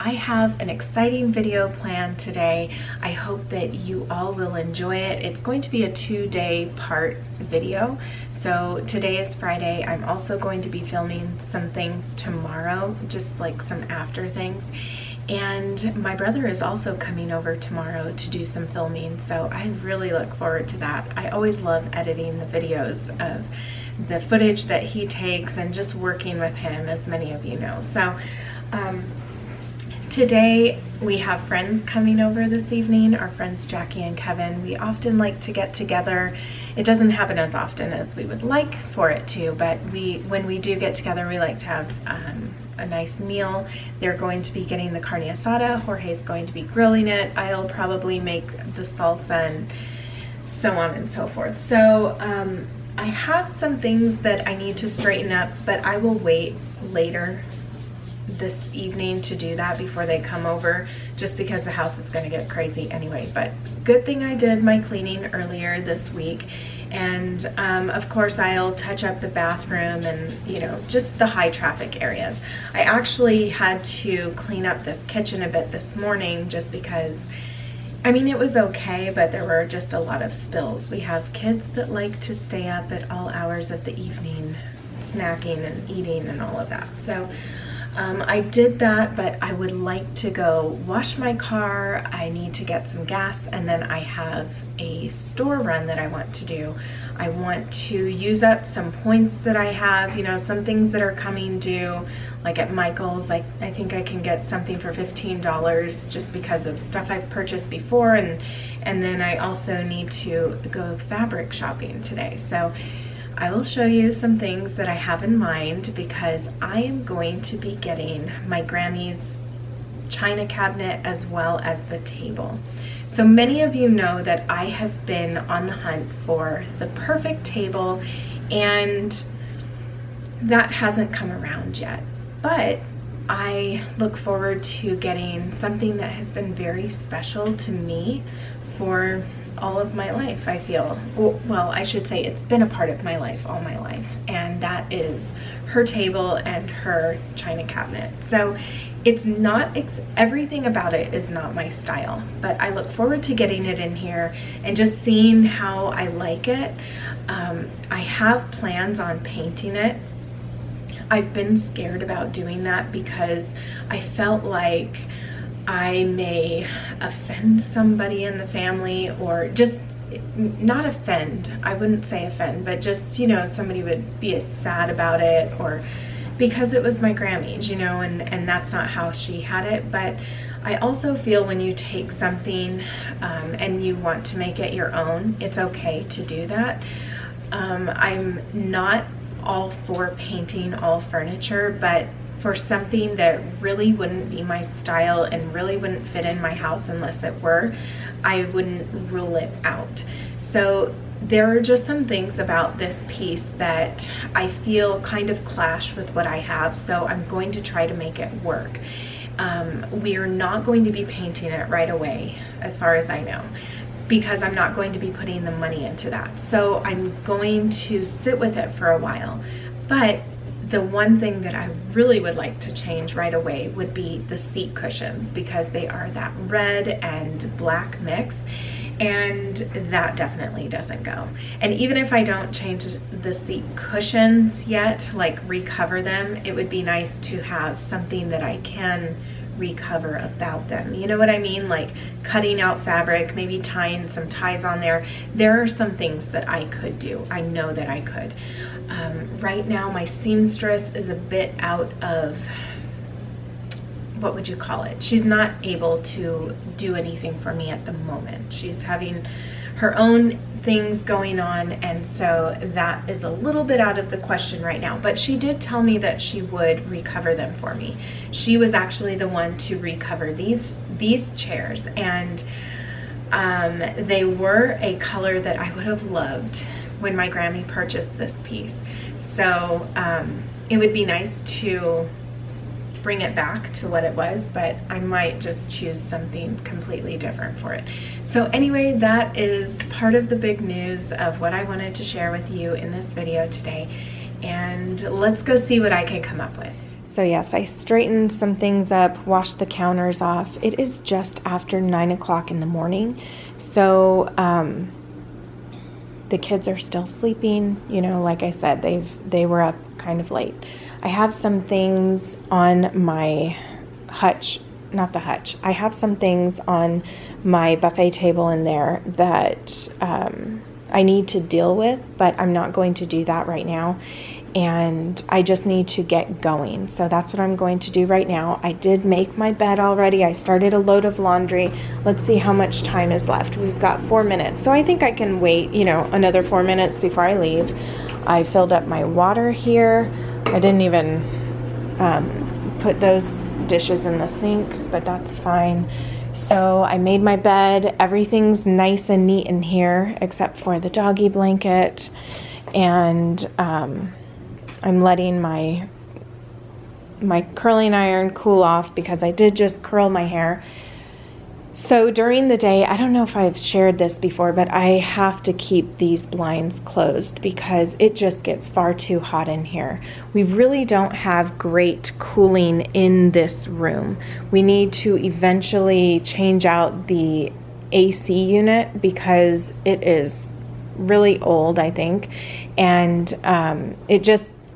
I have an exciting video planned today. I hope that you all will enjoy it. It's going to be a 2-day part video. So today is Friday. I'm also going to be filming some things tomorrow, just like some after things. And my brother is also coming over tomorrow to do some filming, so I really look forward to that. I always love editing the videos of the footage that he takes and just working with him, as many of you know. So today we have friends coming over this evening, our friends Jackie and Kevin. We often like to get together. It doesn't happen as often as we would like for it to, but when we do get together, we like to have a nice meal. They're going to be getting the carne asada. Jorge's going to be grilling it. I'll probably make the salsa and so on and so forth. So I have some things that I need to straighten up, but I will wait later this evening to do that before they come over, just because the house is going to get crazy anyway. But good thing I did my cleaning earlier this week. And of course I'll touch up the bathroom and, you know, just the high traffic areas. I actually had to clean up this kitchen a bit this morning just because, I mean, it was okay, but there were just a lot of spills. We have kids that like to stay up at all hours of the evening, snacking and eating and all of that. So I did that, but I would like to go wash my car. I need to get some gas, and then I have a store run that I want to do. I want to use up some points that I have, you know, some things that are coming due, like at Michael's. I think I can get something for $15 just because of stuff I've purchased before, and then I also need to go fabric shopping today. So I will show you some things that I have in mind, because I am going to be getting my Grammy's china cabinet as well as the table. So many of you know that I have been on the hunt for the perfect table, and that hasn't come around yet. But I look forward to getting something that has been very special to me for all of my life, I feel. Well, I should say it's been a part of my life all my life, and that is her table and her china cabinet. So it's not, everything about it is not my style, but I look forward to getting it in here and just seeing how I like it. I have plans on painting it. I've been scared about doing that because I felt like I may offend somebody in the family, or just not offend, I wouldn't say offend, but just, you know, somebody would be sad about it, or because it was my Grammy's, you know, and that's not how she had it. But I also feel when you take something and you want to make it your own, it's okay to do that. I'm not all for painting all furniture, but for something that really wouldn't be my style and really wouldn't fit in my house unless it were, I wouldn't rule it out. So there are just some things about this piece that I feel kind of clash with what I have, so I'm going to try to make it work. We are not going to be painting it right away, as far as I know, because I'm not going to be putting the money into that. So I'm going to sit with it for a while. But the one thing that I really would like to change right away would be the seat cushions, because they are that red and black mix, and that definitely doesn't go. And even if I don't change the seat cushions yet, like recover them, it would be nice to have something that I can recover about them. You know what I mean? Like cutting out fabric, maybe tying some ties on there. There are some things that I could do. I know that I could. Right now my seamstress is a bit out of, what would you call it? She's not able to do anything for me at the moment. She's having her own things going on, and so that is a little bit out of the question right now. But she did tell me that she would recover them for me. She was actually the one to recover these chairs, and they were a color that I would have loved when my Grammy purchased this piece. So it would be nice to bring it back to what it was, but I might just choose something completely different for it. So anyway, that is part of the big news of what I wanted to share with you in this video today, and let's go see what I can come up with. So yes, I straightened some things up, washed the counters off. It is just after 9 o'clock in the morning. So the kids are still sleeping. You know, like I said, they were up kind of late. I have some things on my hutch, not the hutch. I have some things on my buffet table in there that I need to deal with, but I'm not going to do that right now. And I just need to get going. So that's what I'm going to do right now. I did make my bed already. I started a load of laundry. Let's see how much time is left. We've got 4 minutes. So I think I can wait, you know, another 4 minutes before I leave. I filled up my water here. I didn't even put those dishes in the sink, but that's fine. So I made my bed. Everything's nice and neat in here except for the doggy blanket. And I'm letting my curling iron cool off because I did just curl my hair. So during the day, I don't know if I've shared this before, but I have to keep these blinds closed because it just gets far too hot in here. We really don't have great cooling in this room. We need to eventually change out the AC unit because it is really old, I think, and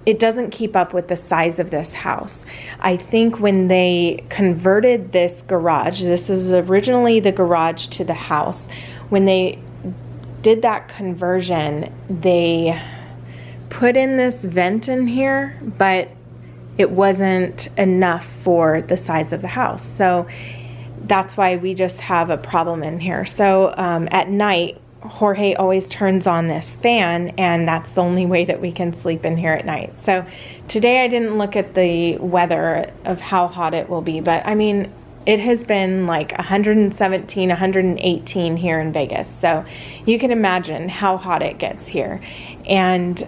it doesn't keep up with the size of this house. I think when they converted this garage, this was originally the garage to the house. When they did that conversion, they put in this vent in here, but it wasn't enough for the size of the house. So that's why we just have a problem in here. So at night, Jorge always turns on this fan, and that's the only way that we can sleep in here at night. So today I didn't look at the weather of how hot it will be, but I mean, it has been like 117, 118 here in Vegas. So you can imagine how hot it gets here. And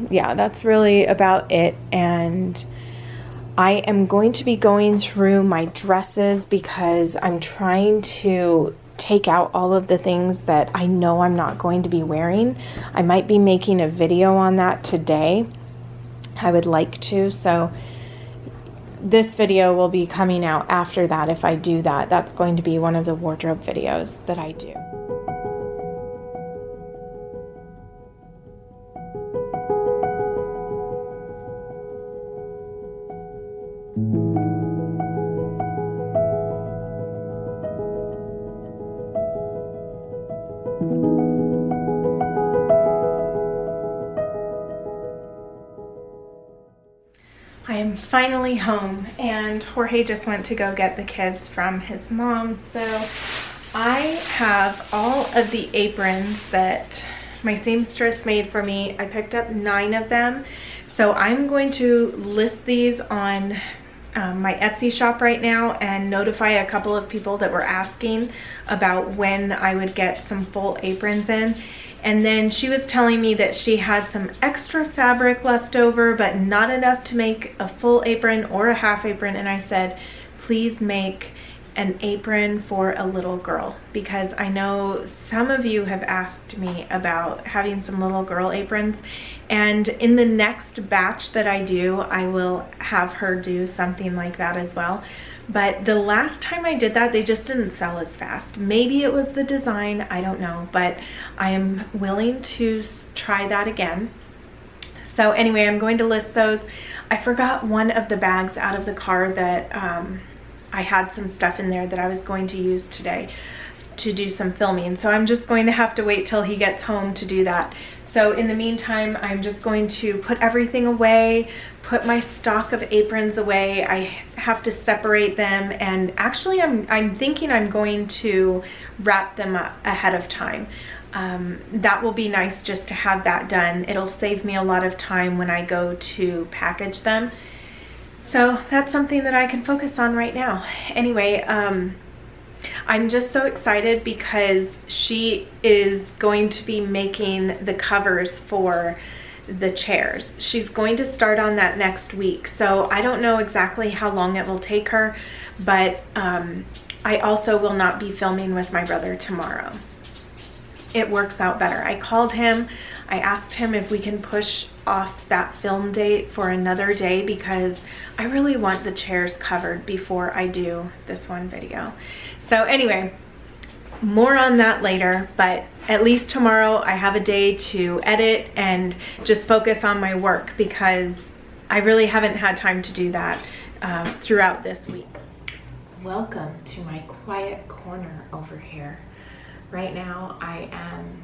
yeah, that's really about it. And I am going to be going through my dresses because I'm trying to take out all of the things that I know I'm not going to be wearing. I might be making a video on that today. I would like to. So this video will be coming out after that if I do that. That's going to be one of the wardrobe videos that I do. I am finally home, and Jorge just went to go get the kids from his mom. So I have all of the aprons that my seamstress made for me. I picked up 9 of them. So I'm going to list these on my Etsy shop right now and notify a couple of people that were asking about when I would get some full aprons in. And then she was telling me that she had some extra fabric left over, but not enough to make a full apron or a half apron. And I said, please make an apron for a little girl, because I know some of you have asked me about having some little girl aprons. And in the next batch that I do, I will have her do something like that as well. But the last time I did that, they just didn't sell as fast. Maybe it was the design, I don't know, but I am willing to try that again. So anyway, I'm going to list those. I forgot one of the bags out of the car that I had some stuff in there that I was going to use today to do some filming. So I'm just going to have to wait till he gets home to do that. So in the meantime, I'm just going to put everything away, put my stock of aprons away. I have to separate them, and actually I'm thinking I'm going to wrap them up ahead of time. That will be nice just to have that done. It'll save me a lot of time when I go to package them. So that's something that I can focus on right now. Anyway, I'm just so excited because she is going to be making the covers for the chairs. She's going to start on that next week. So I don't know exactly how long it will take her, but I also will not be filming with my brother tomorrow. it works out better. I called him, I asked him if we can push off that film date for another day because I really want the chairs covered before I do this one video. So anyway, more on that later, but at least tomorrow I have a day to edit and just focus on my work because I really haven't had time to do that throughout this week. Welcome to my quiet corner over here. Right now I am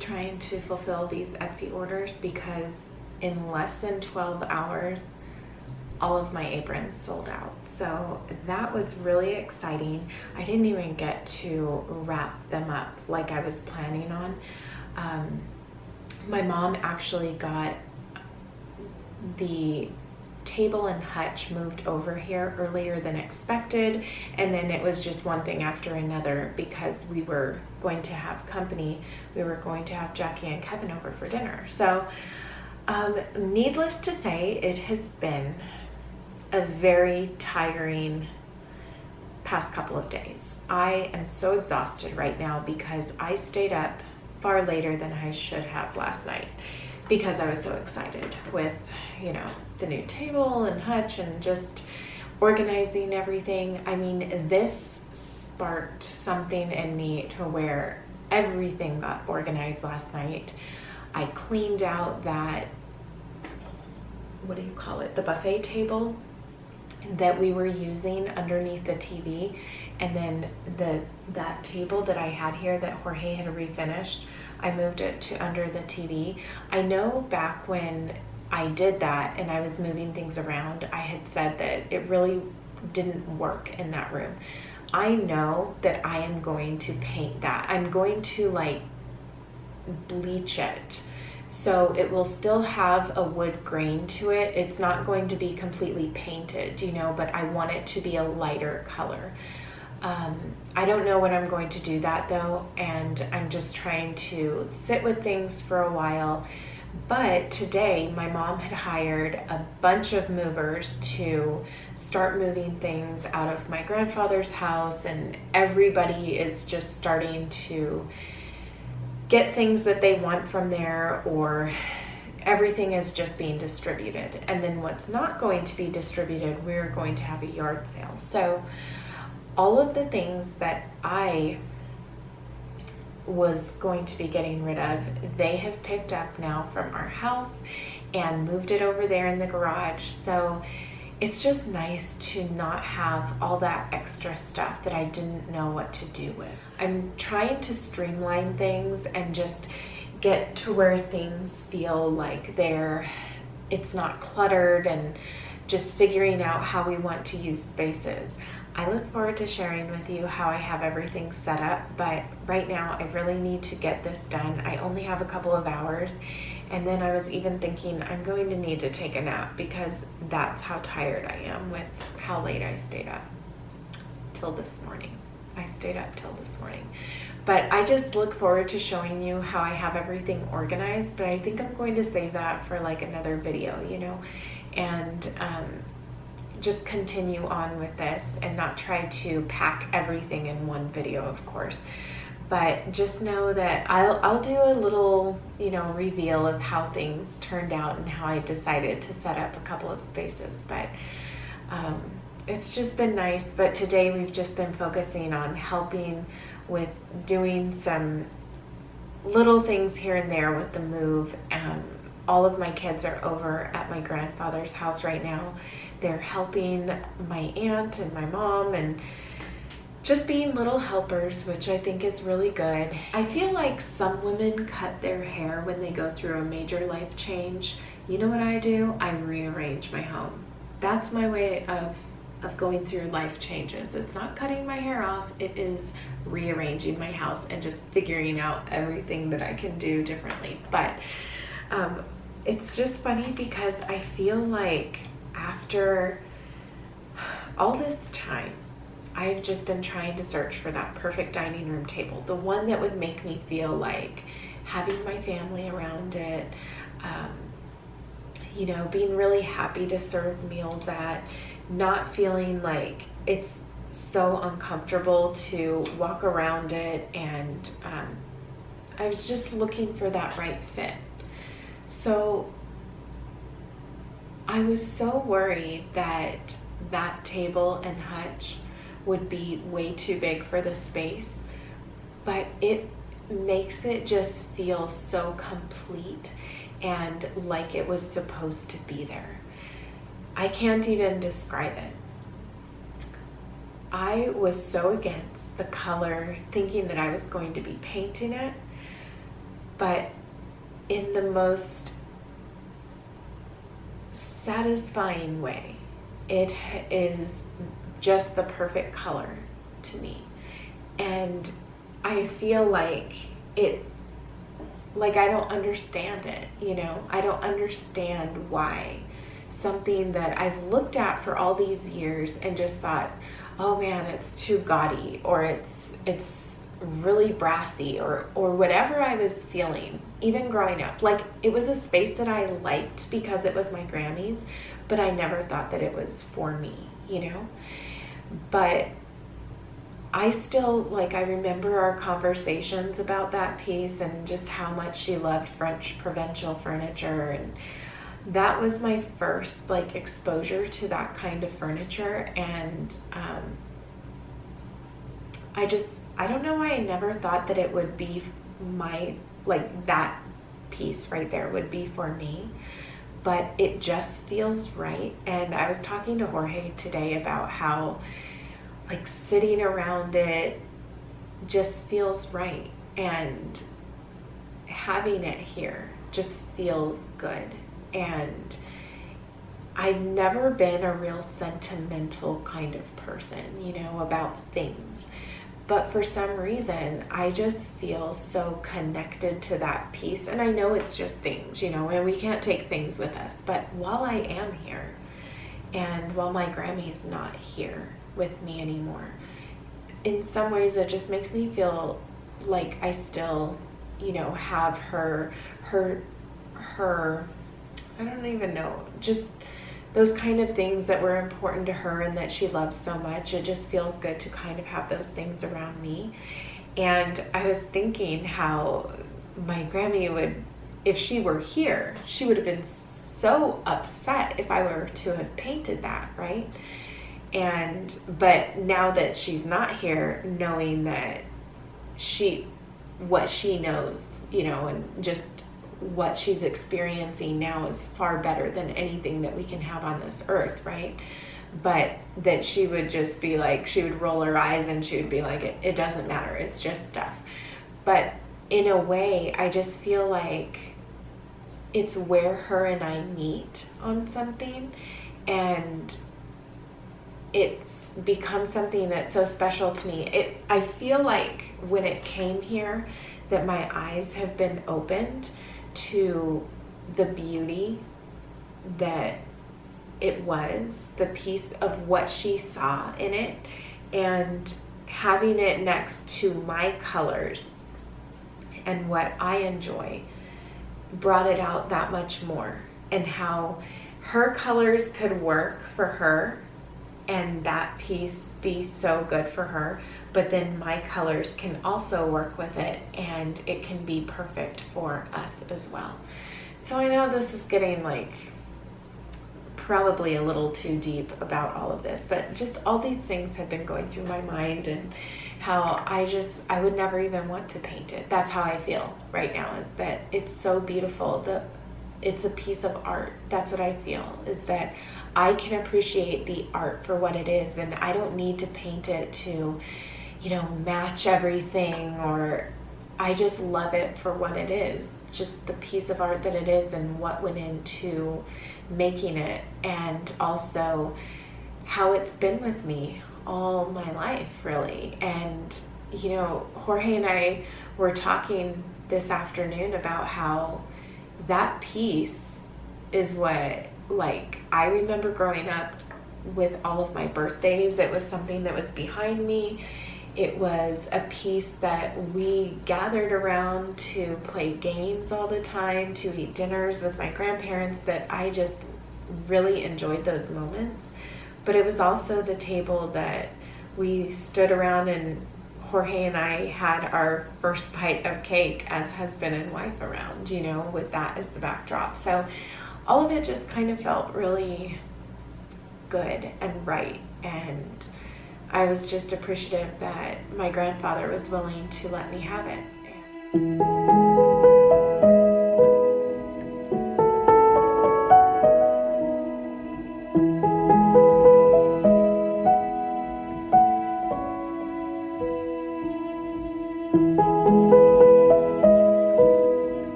trying to fulfill these Etsy orders because in less than 12 hours all of my aprons sold out. So that was really exciting. I didn't even get to wrap them up like I was planning on. My mom actually got the table and hutch moved over here earlier than expected, and then it was just one thing after another because we were going to have company. We were going to have Jackie and Kevin over for dinner. So needless to say, it has been a very tiring past couple of days. I am so exhausted right now because I stayed up far later than I should have last night because I was so excited with, you know, the new table and hutch and just organizing everything. I mean, this sparked something in me to where everything got organized last night. I cleaned out that, what do you call it, the buffet table that we were using underneath the TV, and then that table that I had here that Jorge had refinished, I moved it to under the TV. I know back when I did that and I was moving things around, I had said that it really didn't work in that room. I know that I am going to paint that. I'm going to like bleach it so it will still have a wood grain to it. It's not going to be completely painted, you know, but I want it to be a lighter color. I don't know when I'm going to do that though, and I'm just trying to sit with things for a while. But today my mom had hired a bunch of movers to start moving things out of my grandfather's house, and everybody is just starting to get things that they want from there, or everything is just being distributed. And then what's not going to be distributed, we're going to have a yard sale. So all of the things that I was going to be getting rid of, they have picked up now from our house and moved it over there in the garage. So it's just nice to not have all that extra stuff that I didn't know what to do with. I'm trying to streamline things and just get to where things feel like it's not cluttered, and just figuring out how we want to use spaces. I look forward to sharing with you how I have everything set up, but right now I really need to get this done. I only have a couple of hours, and then I was even thinking I'm going to need to take a nap because that's how tired I am with how late I stayed up till this morning. I stayed up till this morning. But I just look forward to showing you how I have everything organized, but I think I'm going to save that for like another video, you know, and just continue on with this and not try to pack everything in one video, of course. But just know that I'll do a little, you know, reveal of how things turned out and how I decided to set up a couple of spaces. But it's just been nice. But today we've just been focusing on helping with doing some little things here and there with the move. All of my kids are over at my grandfather's house right now. They're helping my aunt and my mom and just being little helpers, which I think is really good. I feel like some women cut their hair when they go through a major life change. You know what I do? I rearrange my home. That's my way of going through life changes. It's not cutting my hair off, it is rearranging my house and just figuring out everything that I can do differently. But it's just funny because I feel like after all this time, I've just been trying to search for that perfect dining room table, the one that would make me feel like having my family around it, you know, being really happy to serve meals at, not feeling like it's so uncomfortable to walk around it and I was just looking for that right fit. So I was so worried that that table and hutch would be way too big for the space, but it makes it just feel so complete and like it was supposed to be there. I can't even describe it. I was so against the color, thinking that I was going to be painting it, but in the most satisfying way. It is just the perfect color to me. And I feel like I don't understand it, you know? I don't understand why something that I've looked at for all these years and just thought, oh man, it's too gaudy, or it's really brassy, or whatever I was feeling, even growing up. Like, it was a space that I liked because it was my Grammy's, but I never thought that it was for me, you know? But I still, like, I remember our conversations about that piece and just how much she loved French Provençal furniture, and that was my first, like, exposure to that kind of furniture. And I don't know why I never thought that it would be my, like, that piece right there would be for me, but it just feels right. And I was talking to Jorge today about how, like, sitting around it just feels right, and having it here just feels good. And I've never been a real sentimental kind of person, you know, about things. But for some reason, I just feel so connected to that piece. And I know it's just things, you know, and we can't take things with us. But while I am here, and while my Grammy's not here with me anymore, in some ways it just makes me feel like I still, you know, have her, I don't even know, just those kind of things that were important to her and that she loves so much. It just feels good to kind of have those things around me. And I was thinking how my Grammy would, if she were here, she would have been so upset if I were to have painted that, right? But now that she's not here, knowing that what she knows, you know, and just what she's experiencing now is far better than anything that we can have on this earth, right? But that she would just be like, she would roll her eyes and she would be like, it doesn't matter, it's just stuff. But in a way, I just feel like it's where her and I meet on something, and it's become something that's so special to me. I feel like when it came here that my eyes have been opened to the beauty that it was, the piece of what she saw in it, and having it next to my colors and what I enjoy brought it out that much more, and how her colors could work for her and that piece be so good for her, but then my colors can also work with it and it can be perfect for us as well. So I know this is getting like probably a little too deep about all of this, but just all these things have been going through my mind, and how I would never even want to paint it. That's how I feel right now, is that it's so beautiful. It's a piece of art. That's what I feel, is that I can appreciate the art for what it is, and I don't need to paint it to, you know, match everything, or I just love it for what it is, just the piece of art that it is and what went into making it, and also how it's been with me all my life, really. And, you know, Jorge and I were talking this afternoon about how that piece is what, like, I remember growing up with all of my birthdays. It was something that was behind me. It was a piece that we gathered around to play games all the time, to eat dinners with my grandparents, that I just really enjoyed those moments. But it was also the table that we stood around, and Jorge and I had our first bite of cake as husband and wife around, you know, with that as the backdrop. So all of it just kind of felt really good and right, and I was just appreciative that my grandfather was willing to let me have it.